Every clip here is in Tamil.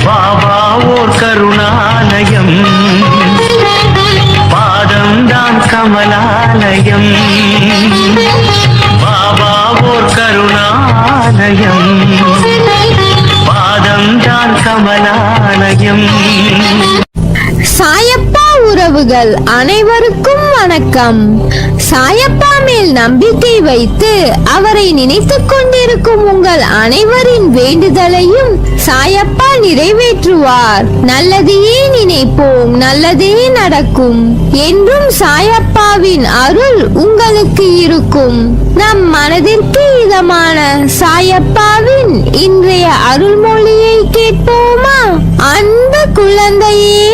பாபா ஓர் கருணாலயம், பாதம்தான் கமலாலயம். பாபா ஓர் கருணாலயம், பாதம்தான் கமலாலயம். சாயப்பா உறவுகள் அனைவருக்கும் வணக்கம். சாயப்பா மேல் நம்பிக்கை வைத்து அவரை நினைத்துக் கொண்டிருக்கும் உங்கள் அனைவரின் வேண்டுதலையும் சாயப்பா நிறைவேற்றுவார். நல்லதையே நினைப்போம், நல்லதே நடக்கும் என்றும் சாயப்பாவின் அருள் உங்களுக்கு இருக்கும். நம் மனதிற்கு இதமான சாயப்பாவின் இன்றைய அருள்மொழியை கேட்போமா? அன்பு குழந்தையே,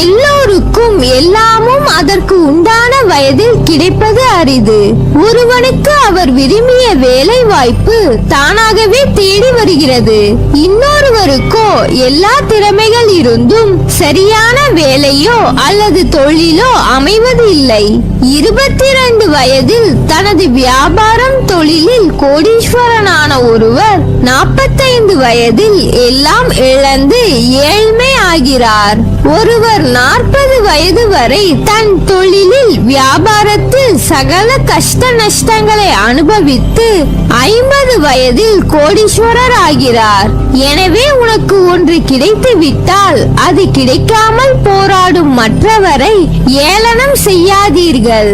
எல்லோருக்கும் எல்லாமும் அதற்கு உண்டான வயதில் கிடைப்பது அரிது. ஒருவனுக்கு அவர் விரும்பிய வேலை வாய்ப்பு தானாகவே தேடி வருகிறது. இன்னொருவருக்கோ எல்லா திறமைகள் இருந்தும் சரியான வேலையோ அல்லது தொழிலோ அமைவது இல்லை. 22 வயதில் தனது வியாபாரம் தொழிலில் கோடீஸ்வரனான ஒருவர் 45 வயதில் எல்லாம் இழந்து ஏழ்மை ஆகிறார். ஒருவர் 40 வயது வரை தன் தொழிலில் வியாபாரத்தில் சகல கஷ்ட நஷ்டங்களை அனுபவித்து 50 வயதில் கோடீஸ்வரர் ஆகிறார். எனவே உனக்கு ஒன்று கிடைத்து விட்டால் அது கிடைக்காமல் போராடும் மற்றவரை ஏளனம் செய்யாதீர்கள்.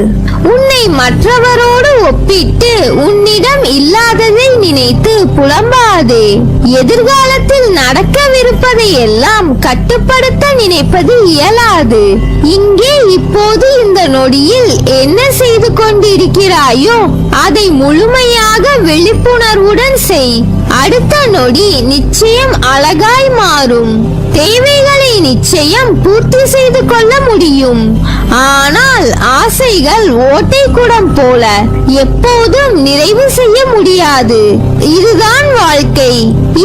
உன்னை மற்றவரோடு ஒப்பிட்டு உன்னிடம் இல்லாததை நினைத்து புலம்பாதே. எதிர்காலத்தில் நடக்கவிருப்பதை எல்லாம் கட்டுப்படுத்த நினைப்பது இயலாது. இங்கே இப்போது இந்த நொடியில் என்ன செய்து கொண்டிருக்கிறாயோ அதை முழுமையாக விழிப்புணர்வுடன் செய். அடுத்த நொடி நிச்சயம் அழகாய் மாறும். தேவைகளை நிச்சயம் பூர்த்தி செய்து கொள்ள முடியும். ஆனால் ஆசைகள் ஓட்டை குடம் போல எப்போதும் நிறைவு செய்ய முடியாது. இதுதான் வாழ்க்கை.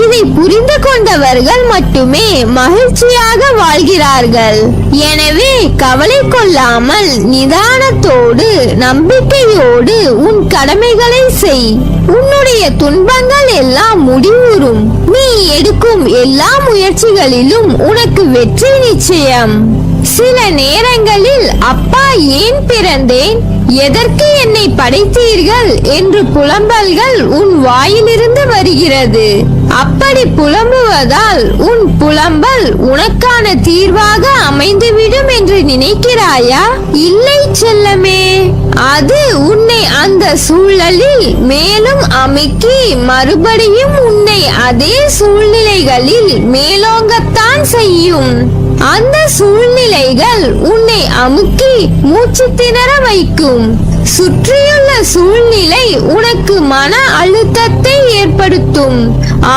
இதை புரிந்து கொண்டவர்கள் மட்டுமே மகிழ்ச்சியாக வாழ்கிறார்கள். எனவே கவலை கொள்ளாமல் நிதானத்தோடு நம்பிக்கையோடு உன் கடமைகளை செய். உன்னுடைய துன்பங்கள் எல்லாம் முடிவுறும். நீ எடுக்கும் எல்லா முயற்சிகளிலும் உனக்கு வெற்றி நிச்சயம். சில நேரங்களில் அப்பா ஏன் பிறந்தேன், எதற்கு என்னை படைத்தீர்கள் என்று புலம்பல்கள் உன் வாயிலிருந்து வருகிறது. அப்படி புலம்புவதால் உன் புலம்பல் உனக்கான தீர்வாக அமைந்துவிடும் என்று நினைக்கிறாயா? இல்லை செல்லமே, அது உன்னை அந்த சூழலில் மேலும் அமுக்கி மறுபடியும் உன்னை அதே சூழ்நிலைகளில் மேலோங்கத்தான் செய்யும். அந்த சூழ்நிலைகள் உன்னை அமுக்கி மூச்சு திணற வைக்கும். சுற்றியுள்ள சூழ்நிலை உனக்கு மன அழுத்தத்தை ஏற்படுத்தும்.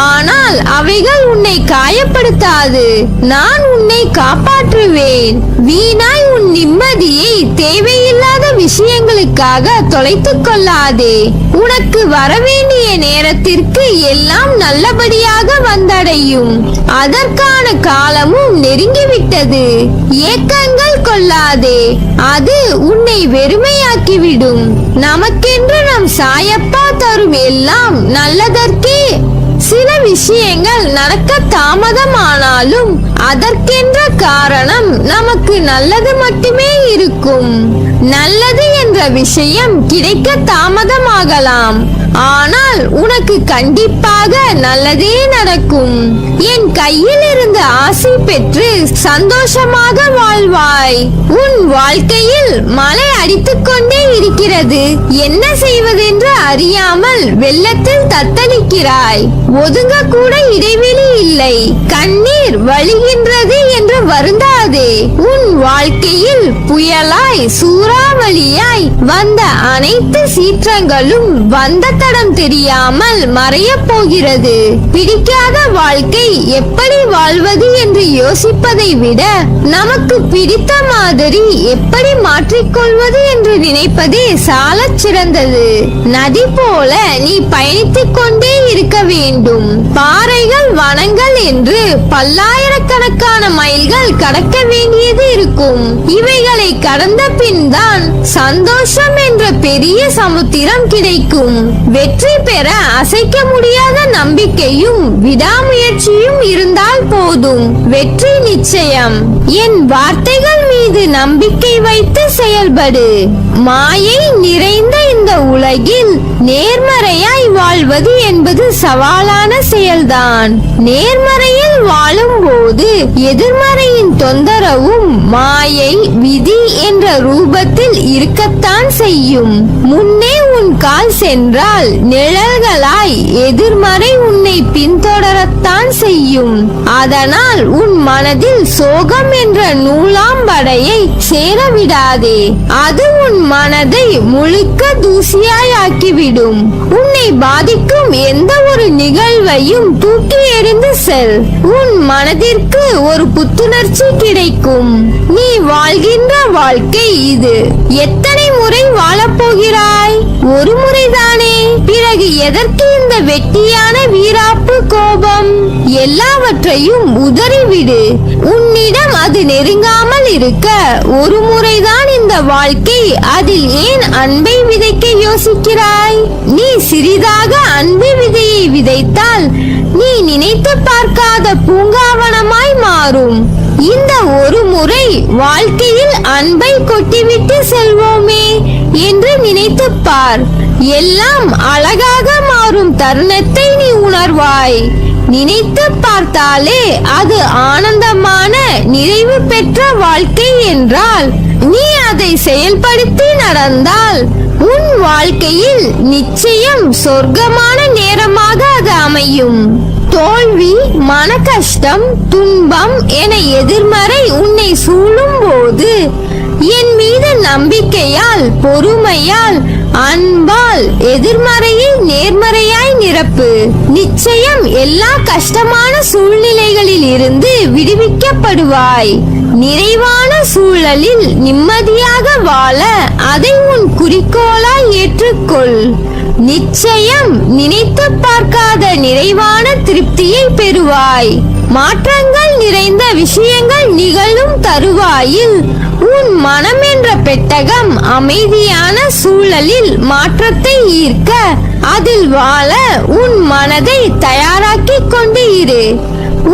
ஆனால் அவைகள் உன்னை காயப்படுத்தாது. நான் உன்னை காப்பாற்றுவேன். வீணாய் உன் நிம்மதியை தேவையில்லாத விஷயங்களுக்காக தொலைத்துக் கொள்ளாதே. உனக்கு வரவேண்டிய நேரத்திற்கு எல்லாம் நல்லபடியாக வந்தடையும். அதற்கான காலமும் நெருங்கிவிட்டது. ஏக்கங்கள் கொள்ளாதே, அது உன்னை வெறுமையாக்கிவிடும். நமக்கென்று நம் சாயப்பா தரும் எல்லாம் நல்லதற்கே. சில விஷயங்கள் நடக்க தாமதமானாலும் அதற்கென்ற காரணம் நமக்கு நல்லது மட்டுமே இருக்கும். நல்லது என்ற விஷயம் கிடைக்க தாமதமாகலாம், ஆனால் உனக்கு கண்டிப்பாக நல்லதே நடக்கும். என் கையில் இருந்து ஆசை பெற்று சந்தோஷமாக வாழ்வாய். உன் வாழ்க்கையில் மழை அடித்துக் கொண்டே இருக்கிறது. என்ன செய்வதென்று அறியாமல் வெள்ளத்தில் தத்தளிக்கிறாய். ஒதுங்க கூட இடைவெளி இல்லை. கண்ணீர் வழிகின்றது என்று வருந்தாதே. உன் வாழ்க்கையில் புயலாய் சூறாவளியாய் வந்த அனைத்து சீற்றங்களும் வந்த தடம் தெரியாமல் மறைய போகிறது. பிடிக்காத வாழ்க்கை எப்படி வாழ்வது என்று யோசிப்பதை விட நமக்கு பிடித்த மாதிரி எப்படி மாற்றிக்கொள்வது என்று நினைப்பதே சாலச் சிறந்தது. நதி போல நீ பயணித்துக் கொண்டே இருக்க வேண்டும். பாறைகள் வனங்கள் என்று பல்லாயிரக்கணக்கான மைல்கள் கடக்க வேண்டியது இருக்கும். இவைகளை கடந்த பின் தான் சந்தோஷம் என்ற பெரிய சமுத்திரம் கிடைக்கும். வெற்றி பெற அசைக்க முடியாத நம்பிக்கையும் விடாமுயற்சியும் இருந்தால் போதும். போதும், வெற்றி நிச்சயம். என் வார்த்தைகள் மீது நம்பிக்கை வைத்து செயல்படு. மாயை நிறைந்த இந்த உலகில் நேர்மறையாய் வாழ்வது என்பது சவாலான செயல்தான். நேர்மறையில் வாழும் போது எதிர்மறையின் தொந்தரவும் மாயை விதி என்ற ரூபத்தில் இருக்கத்தான் செய்யும். முன்னே உன் கால் சென்றால் நிழல்களாய் எதிர்மறை உன்னை பின்தொடரத்தான் செய்யும். அதனால் உன் மனதில் சோகம் என்ற நூலாம்படையை சேரவிடாதே. அது உன் மனதை முழுக்க தூசியாய் ஆக்கிவிடும். உன்னை பாதிக்கும் எந்த ஒரு நிகழ்வையும் தூக்கி எறிந்து செல். உன் மனதிற்கு ஒரு புத்துணர்ச்சி கிடைக்கும். நீ வாழ்கின்ற வாழ்க்கை இது. எத்தனை முறை வாழப்போகிறாய்? ஒரு முறைதானே. பிறகு எதற்கு இந்த வெட்டியான வீராப்பு கோபம்? எல்லாவற்றையும் உதறிவிடு. உன்னிடம் அது நெருங்காமல் இருக்க ஒரு முறைதான் இந்த வாழ்க்கை. அதில் ஏன் அன்பை விதைக்க யோசிக்கிறாய்? நீ சிறிதாக அன்பு விதையை விதைத்தால் நீ நினைத்து பார்க்காத பூங்காவனமாய் மாறும். இந்த ஒரு முறை வாழ்க்கையில் அன்பை கொட்டிவிட்டு செல்வோமே என்று நினைத்து பார். எல்லாம் அழகாக மாறும் தருணத்தை நீ உணர்வாய். நினைத்து பார்த்தாலே அது ஆனந்தமான நிறைவு பெற்ற வாழ்க்கை என்றால் நீ அதை செயல்படுத்தி நடந்தால் உன் வாழ்க்கையில் நிச்சயம் சொர்க்கமான நேரமாக அது அமையும். தோல்வி, மன கஷ்டம், துன்பம் என எதிர்மறை உன்னை சூழும் போது என் மீது நம்பிக்கையால், பொறுமையால், அன்பால் எதிர்மறையை நேர்மறையாய் நிரப்பு. நிச்சயம் எல்லா கஷ்டமான சூழ்நிலைகளில் இருந்து விடுவிக்கப்படுவாய். நிறைவான சூழலில் நிம்மதியாக வாழ அதை உன் குறிக்கோளாய் ஏற்றுக்கொள். நிச்சயம் நினைத்து பார்க்காத நிறைவான திருப்தியை பெறுவாய். மாற்றங்கள் நிறைந்த விஷயங்கள் நிகழும் தருவாயில் உன் மனம் என்ற பெட்டகம் அமைதியான சூழலில் மாற்றத்தை ஈர்க்க, அதில் வாழ உன் மனதை தயாராக்கிக் கொண்டு இரு.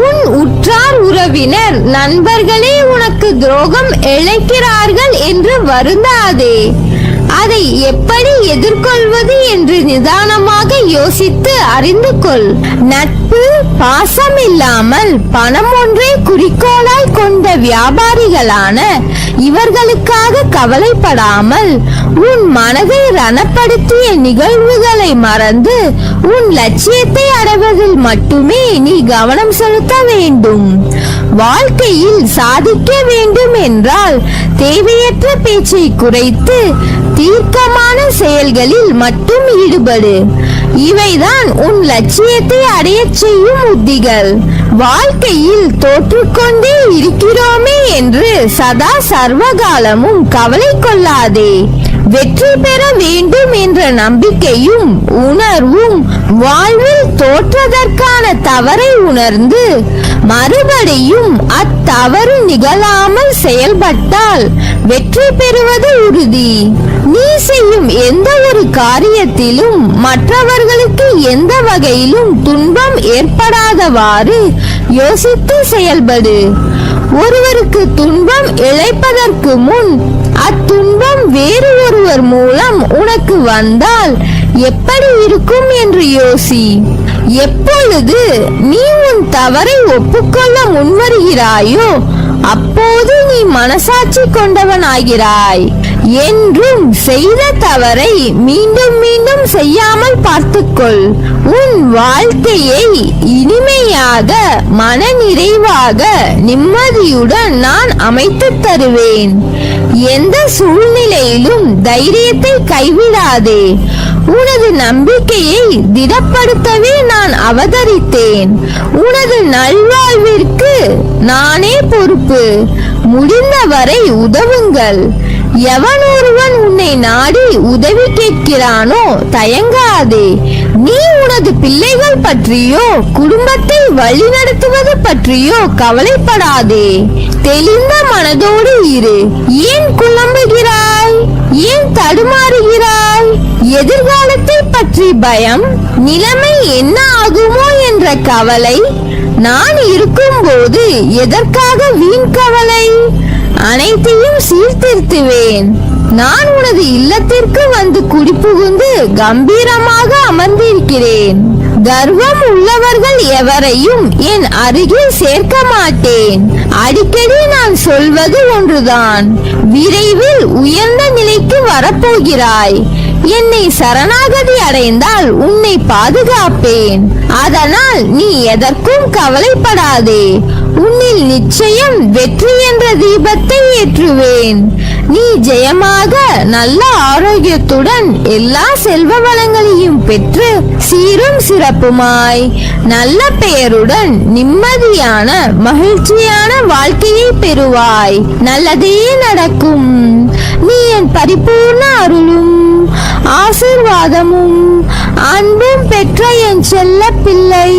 உன் உற்றார் உறவினர் நண்பர்களே உனக்கு துரோகம் இழைக்கிறார்கள் என்று வருந்தாதே. அதை எப்படி எதிர்கொள்வது என்று நிதானமாக யோசித்து அறிந்து கொள். நட்பு, பாசம் இல்லாமல் பணம் ஒன்றே குறிக்கோளாய் கொண்ட வியாபாரிகளான இவர்களுக்காக கவலைப்படாமல் உன் மனதை ரணப்படுத்திய நிகழ்வுகளை மறந்து உன் லட்சியத்தை அடைவதில் மட்டுமே நீ கவனம் செலுத்த வேண்டும். வாழ்க்கையில் சாதிக்க வேண்டும் என்றால் தேவையற்ற பேச்சை குறைத்து தீர்க்கமான செயல்களில் மட்டும் ஈடுபடு. இவைதான் உன் லட்சியத்தை அடையச் செய்யும் உத்திகள். வாழ்க்கையில் தோற்றுக்கொண்டே இருக்கிறோமே என்று சதா சர்வகாலமும் கவலை கொள்ளாதே. வெற்றி பெற வேண்டும் என்ற நம்பிக்கையும் உணர்வும் வாழ்வில் தோற்றதற்கான தவறை உணர்ந்து மறுபடியும் அத்தவறு நிகழாமல் செயல்பட்டால் வெற்றி பெறுவது உறுதி. நீ செய்யும் எந்த ஒரு காரியத்திலும் மற்றவர்களுக்கு எந்த வகையிலும் துன்பம் ஏற்படாதவாறு யோசித்து செயல்படு. ஒருவருக்கு துன்பம் இழைப்பதற்கு முன் அத்துன்பம் வேறு ஒருவர் மூலம் உனக்கு வந்தால் எப்படி இருக்கும் என்று யோசி. எப்பொழுது நீ உன் தவறை ஒப்புக்கொள்ள முன்வருகிறாயோ அப்போது நீ மனசாட்சி கொண்டவனாகிறாய். என்றும் செய்த தவறை மீண்டும் மீண்டும் செய்யாமல் பார்த்துக்கொள். உன் வாழ்க்கையை இனிமையாக, மன நிறைவாக, நிம்மதியுடன் நான் அமைத்து தருவேன். எந்த சூழ்நிலையிலும் தைரியத்தை கைவிடாதே. உனது நம்பிக்கையை திடப்படுத்தவே நான் அவதரித்தேன். உனது நல்வாழ்விற்கு நானே பொறுப்பு. முடிந்தவரை உதவுங்கள். எவன் ஒருவன் உன்னை நாடி உதவி கேட்கிறானோ தயங்காதே. நீ உனது பிள்ளைகள் பற்றியோ குடும்பத்தை வழிநடத்துவது பற்றியோ கவலைப்படாதே. தெளிந்த மனதோடு இரு. ஏன் குழம்புகிறாய்? ஏன் தடுமாறுகிறாய்? எதிர்காலத்தை பற்றி பயம், நிலைமை என்ன ஆகுமோ என்ற கவலை, நான் இருக்கும்போது எதற்காக வீண் கவலை? அனைத்தையும் சீர்திருத்துவேன். நான் உனது இல்லத்திற்கு வந்து குடிபுகுந்து கம்பீரமாக அமர்ந்திருக்கிறேன். கர்வம் உள்ளவர்கள் எவரையும் என் அருகில் சேர்க்க மாட்டேன். அடிக்கடி நான் சொல்வது ஒன்றுதான், விரைவில் உயர்ந்த நிலைக்கு வரப்போகிறாய். என்னை சரணாகதி அடைந்தால் உன்னை பாதுகாப்பேன். அதனால் நீ எதற்கும் கவலைப்படாதே. உன்னில் நிச்சயம் வெற்றி என்ற தீபத்தை ஏற்றுவேன். நீ ஜெயமாக நல்ல ஆரோக்கியத்துடன் எல்லா செல்வ வளங்களையும் பெற்று சீரும் சிறப்புமாய் நல்ல பெயருடன் நிம்மதியான மகிழ்ச்சியான வாழ்க்கையை பெறுவாய். நல்லதே நடக்கும். நீ என் பரிபூர்ண அருளும் ஆசீர்வாதமும் அன்பும் பெற்ற என் செல்ல பிள்ளை.